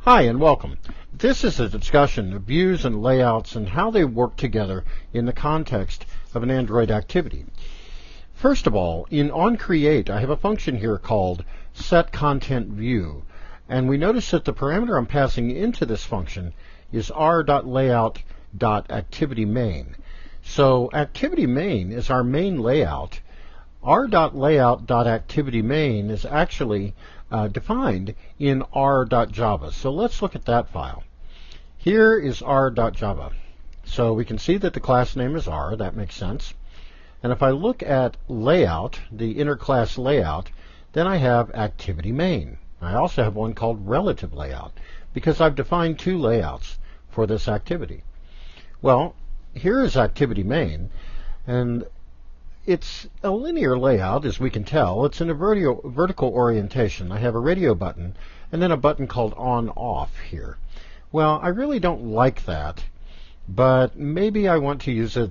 Hi and welcome. This is a discussion of views and layouts and how they work together in the context of an Android activity. First of all, in onCreate, I have a function here called setContentView, and we notice that the parameter I'm passing into this function is r.layout.activityMain. So activityMain is our main layout. r.layout.activityMain is actually defined in r.java. So let's look at that file. Here is r.java. So we can see that the class name is r. That makes sense. And if I look at layout, the inner class layout, then I have activity main. I also have one called relative layout because I've defined two layouts for this activity. Well, here is activity main, and it's a linear layout, as we can tell. It's in a vertical orientation. I have a radio button and then a button called on-off here. Well, I really don't like that, but maybe I want to use it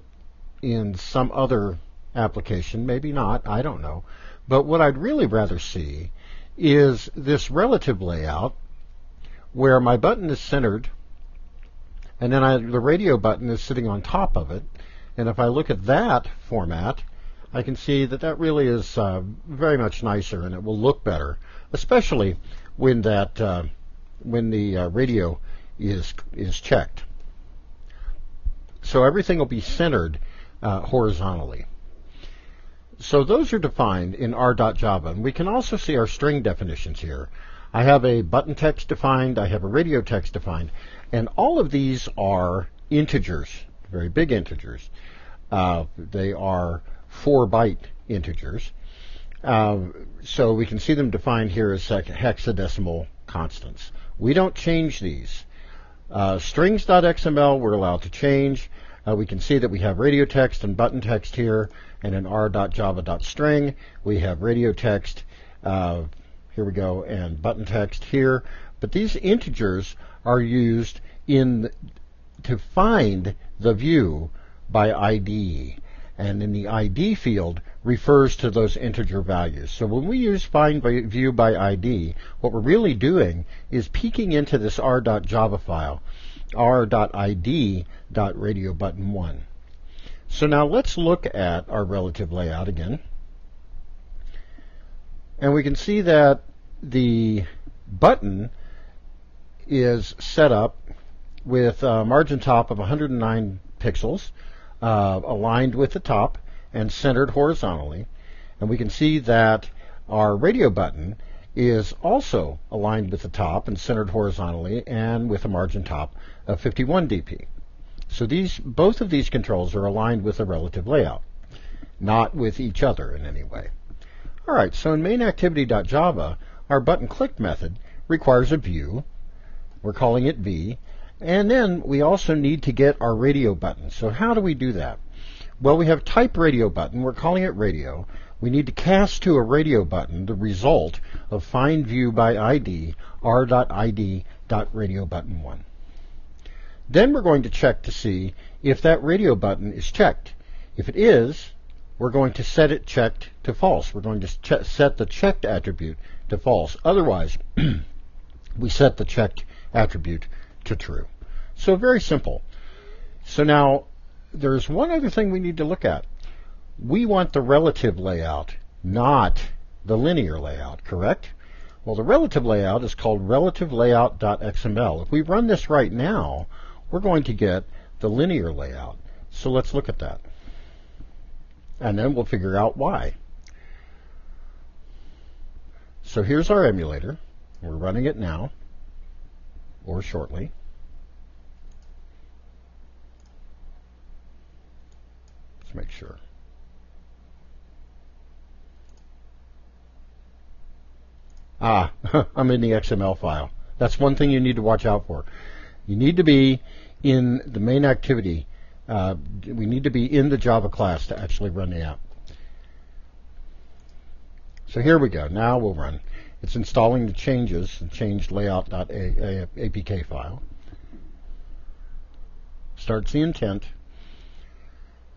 in some other application. Maybe not. I don't know. But what I'd really rather see is this relative layout where my button is centered and then the radio button is sitting on top of it. And if I look at that format, I can see that that really is very much nicer, and it will look better, especially when the radio is checked. So everything will be centered horizontally. So those are defined in r.java, and we can also see our string definitions here. I have a button text defined, I have a radio text defined, and all of these are integers, very big integers. They are 4-byte integers. So we can see them defined here as hexadecimal constants. We don't change these. Strings.xml we're allowed to change. We can see that we have radio text and button text here, and in r.java.string we have radio text, here we go, and button text here. But these integers are used to find the view by ID. And in the ID field refers to those integer values. So when we use find by view by ID, what we're really doing is peeking into this r.java file, r.id.radiobutton1. So now let's look at our relative layout again. And we can see that the button is set up with a margin top of 109 pixels. Aligned with the top and centered horizontally. And we can see that our radio button is also aligned with the top and centered horizontally and with a margin top of 51 dp. So both of these controls are aligned with the relative layout, not with each other in any way. All right, so in mainActivity.java, our button click method requires a view. We're calling it v. And then we also need to get our radio button. So how do we do that? Well, we have type radio button. We're calling it radio. We need to cast to a radio button the result of find view by ID, r.id.radiobutton1. Then we're going to check to see if that radio button is checked. If it is, we're going to set it checked to false. We're going to set the checked attribute to false. Otherwise, we set the checked attribute to true. So very simple. So now there's one other thing we need to look at. We want the relative layout, not the linear layout, correct? Well, the relative layout is called relativelayout.xml. If we run this right now, we're going to get the linear layout. So let's look at that. And then we'll figure out why. So here's our emulator. We're running it now, or shortly. Let's make sure. I'm in the XML file. That's one thing you need to watch out for. You need to be in the main activity. We need to be in the Java class to actually run the app. So here we go. Now we'll run. It's installing the changes, the changed layout.apk file. Starts the intent.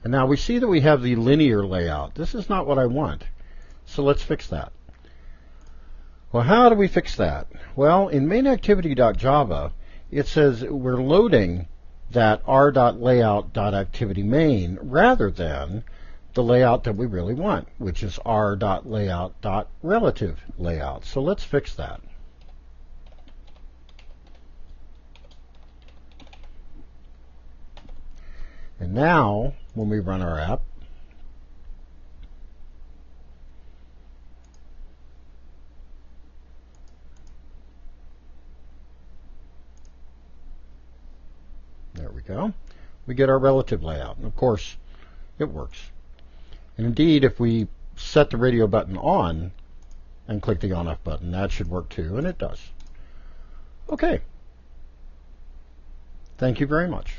And now we see that we have the linear layout. This is not what I want. So let's fix that. Well, how do we fix that? Well, in mainActivity.java, it says we're loading that r.layout.activityMain rather than the layout that we really want, which is r.layout.relativeLayout. So let's fix that. And now, when we run our app, there we go, we get our relative layout. And of course, it works. And indeed, if we set the radio button on and click the on-off button, that should work too, and it does. Okay. Thank you very much.